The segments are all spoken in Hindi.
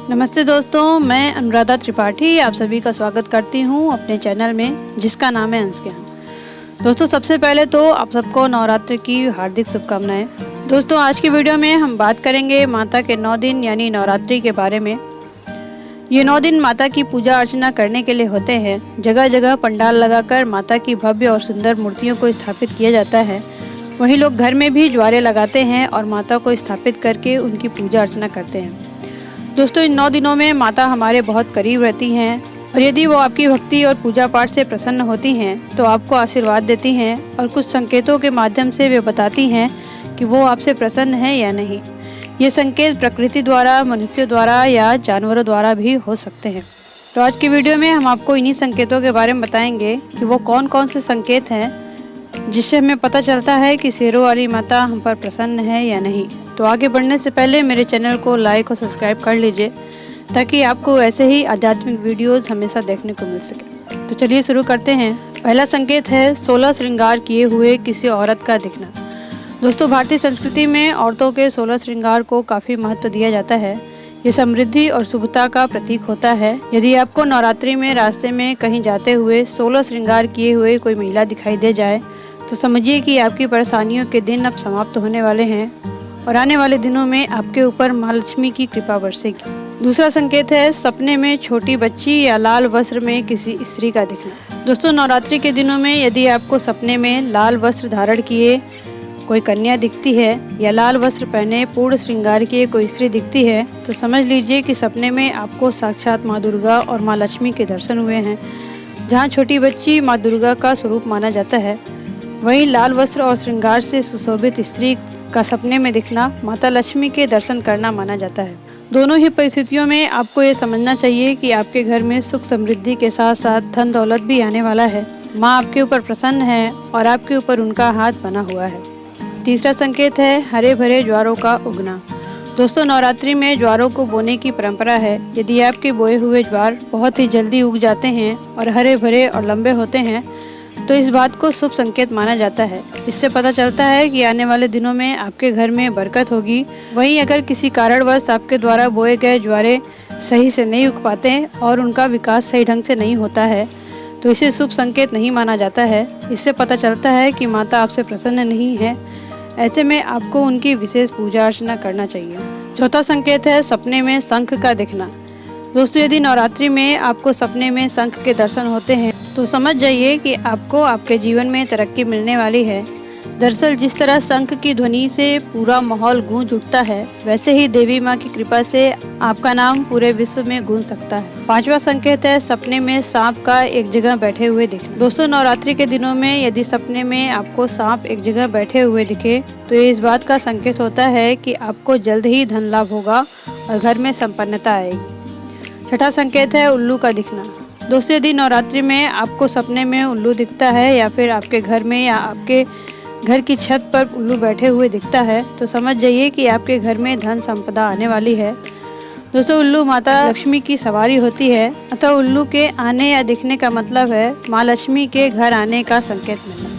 नमस्ते दोस्तों, मैं अनुराधा त्रिपाठी आप सभी का स्वागत करती हूँ अपने चैनल में जिसका नाम है अंश ज्ञान। दोस्तों, सबसे पहले तो आप सबको नवरात्रि की हार्दिक शुभकामनाएं। दोस्तों, आज की वीडियो में हम बात करेंगे माता के 9 दिन यानी नवरात्रि के बारे में। ये 9 दिन माता की पूजा अर्चना करने के लिए होते हैं। जगह जगह पंडाल लगाकर माता की भव्य और सुंदर मूर्तियों को स्थापित किया जाता है। वहीं लोग घर में भी ज्वारे लगाते हैं और माता को स्थापित करके उनकी पूजा अर्चना करते हैं। दोस्तों, इन 9 दिनों में माता हमारे बहुत करीब रहती हैं और यदि वो आपकी भक्ति और पूजा पाठ से प्रसन्न होती हैं तो आपको आशीर्वाद देती हैं और कुछ संकेतों के माध्यम से वे बताती हैं कि वो आपसे प्रसन्न है या नहीं। ये संकेत प्रकृति द्वारा, मनुष्यों द्वारा या जानवरों द्वारा भी हो सकते हैं। तो आज की वीडियो में हम आपको इन्हीं संकेतों के बारे में बताएंगे कि वो कौन कौन से संकेत हैं जिससे हमें पता चलता है कि शेरों वाली माता हम पर प्रसन्न है या नहीं। तो आगे बढ़ने से पहले मेरे चैनल को लाइक और सब्सक्राइब कर लीजिए ताकि आपको ऐसे ही आध्यात्मिक वीडियोस हमेशा देखने को मिल सके। तो चलिए शुरू करते हैं। पहला संकेत है 16 श्रृंगार किए हुए किसी औरत का दिखना। दोस्तों, भारतीय संस्कृति में औरतों के 16 श्रृंगार को काफ़ी महत्व दिया जाता है। ये समृद्धि और शुभता का प्रतीक होता है। यदि आपको नवरात्रि में रास्ते में कहीं जाते हुए 16 श्रृंगार किए हुए कोई महिला दिखाई दे जाए तो समझिए कि आपकी परेशानियों के दिन अब समाप्त होने वाले हैं और आने वाले दिनों में आपके ऊपर माँ लक्ष्मी की कृपा बरसेगी। दूसरा संकेत है सपने में छोटी बच्ची या लाल वस्त्र में किसी स्त्री का दिखना। दोस्तों, नवरात्रि के दिनों में यदि आपको सपने में लाल वस्त्र धारण किए कोई कन्या दिखती है या लाल वस्त्र पहने पूर्ण श्रृंगार किए कोई स्त्री दिखती है तो समझ लीजिए कि सपने में आपको साक्षात माँ दुर्गा और माँ लक्ष्मी के दर्शन हुए हैं। जहाँ छोटी बच्ची माँ दुर्गा का स्वरूप माना जाता है, वहीं लाल वस्त्र और श्रृंगार से सुशोभित स्त्री का सपने में दिखना माता लक्ष्मी के दर्शन करना माना जाता है। दोनों ही परिस्थितियों में आपको ये समझना चाहिए कि आपके घर में सुख समृद्धि के साथ साथ धन दौलत भी आने वाला है। माँ आपके ऊपर प्रसन्न है और आपके ऊपर उनका हाथ बना हुआ है। तीसरा संकेत है हरे भरे ज्वारों का उगना। दोस्तों, नवरात्रि में ज्वारों को बोने की परंपरा है। यदि आपके बोए हुए ज्वार बहुत ही जल्दी उग जाते हैं और हरे भरे और लंबे होते हैं तो इस बात को शुभ संकेत माना जाता है। इससे पता चलता है कि आने वाले दिनों में आपके घर में बरकत होगी। वहीं अगर किसी कारणवश आपके द्वारा बोए गए ज्वारे सही से नहीं उग पाते और उनका विकास सही ढंग से नहीं होता है तो इसे शुभ संकेत नहीं माना जाता है। इससे पता चलता है कि माता आपसे प्रसन्न नहीं है। ऐसे में आपको उनकी विशेष पूजा अर्चना करना चाहिए। चौथा संकेत है सपने में शंख का दिखना। दोस्तों, यदि नवरात्रि में आपको सपने में शंख के दर्शन होते हैं तो समझ जाइए कि आपको आपके जीवन में तरक्की मिलने वाली है। दरअसल जिस तरह शंख की ध्वनि से पूरा माहौल गूंज उठता है वैसे ही देवी माँ की कृपा से आपका नाम पूरे विश्व में गूंज सकता है। पांचवा संकेत है सपने में सांप का एक जगह बैठे हुए दिखना। दोस्तों, नवरात्रि के दिनों में यदि सपने में आपको सांप एक जगह बैठे हुए दिखे तो ये इस बात का संकेत होता है कि आपको जल्द ही धन लाभ होगा और घर में संपन्नता आएगी। छठा संकेत है उल्लू का दिखना। दोस्तों, यदि नवरात्रि में आपको सपने में उल्लू दिखता है या फिर आपके घर में या आपके घर की छत पर उल्लू बैठे हुए दिखता है तो समझ जाइए कि आपके घर में धन संपदा आने वाली है। दोस्तों, उल्लू माता लक्ष्मी की सवारी होती है, अतः उल्लू के आने या दिखने का मतलब है माँ लक्ष्मी के घर आने का संकेत मिलना।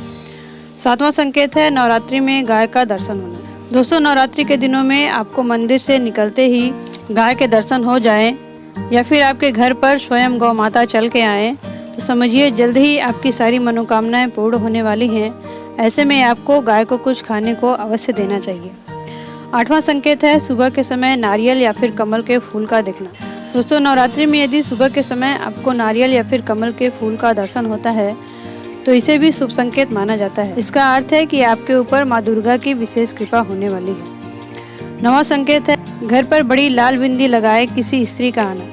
सातवां संकेत है नवरात्रि में गाय का दर्शन होना। दोस्तों, नवरात्रि के दिनों में आपको मंदिर से निकलते ही गाय के दर्शन हो जाए या फिर आपके घर पर स्वयं गौ माता चल के आए तो समझिए जल्द ही आपकी सारी मनोकामनाएं पूर्ण होने वाली हैं। ऐसे में आपको गाय को कुछ खाने को अवश्य देना चाहिए। आठवां संकेत है सुबह के समय नारियल या फिर कमल के फूल का दिखना। दोस्तों, नवरात्रि में यदि सुबह के समय आपको नारियल या फिर कमल के फूल का दर्शन होता है तो इसे भी शुभ संकेत माना जाता है। इसका अर्थ है कि आपके ऊपर माँ दुर्गा की विशेष कृपा होने वाली है। नवा संकेत है घर पर बड़ी लाल बिंदी लगाए किसी स्त्री का आना।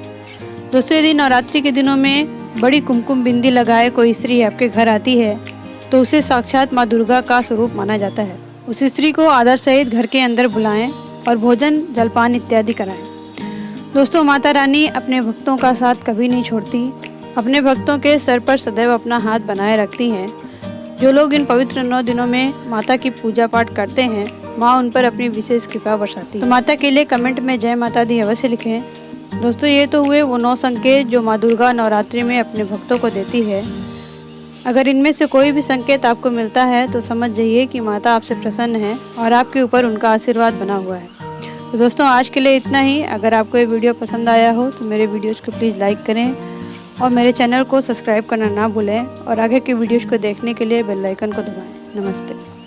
दोस्तों, यदि नवरात्रि के दिनों में बड़ी कुमकुम बिंदी लगाए कोई स्त्री आपके घर आती है तो उसे साक्षात माँ दुर्गा का स्वरूप माना जाता है। उस स्त्री को आदर सहित घर के अंदर बुलाएं और भोजन जलपान इत्यादि कराएं। दोस्तों, माता रानी अपने भक्तों का साथ कभी नहीं छोड़ती। अपने भक्तों के सर पर सदैव अपना हाथ बनाए रखती हैं। जो लोग इन पवित्र 9 दिनों में माता की पूजा पाठ करते हैं माँ उन पर अपनी विशेष कृपा बरसाती है। तो माता के लिए कमेंट में जय माता दी अवश्य लिखें। दोस्तों, ये तो हुए वो 9 संकेत जो माँ दुर्गा नवरात्रि में अपने भक्तों को देती है। अगर इनमें से कोई भी संकेत आपको मिलता है तो समझ जाइए कि माता आपसे प्रसन्न है और आपके ऊपर उनका आशीर्वाद बना हुआ है। तो दोस्तों आज के लिए इतना ही। अगर आपको ये वीडियो पसंद आया हो तो मेरे वीडियोज़ को प्लीज़ लाइक करें और मेरे चैनल को सब्सक्राइब करना ना भूलें और आगे की वीडियोज़ को देखने के लिए बेल आइकन को दबाएं। नमस्ते।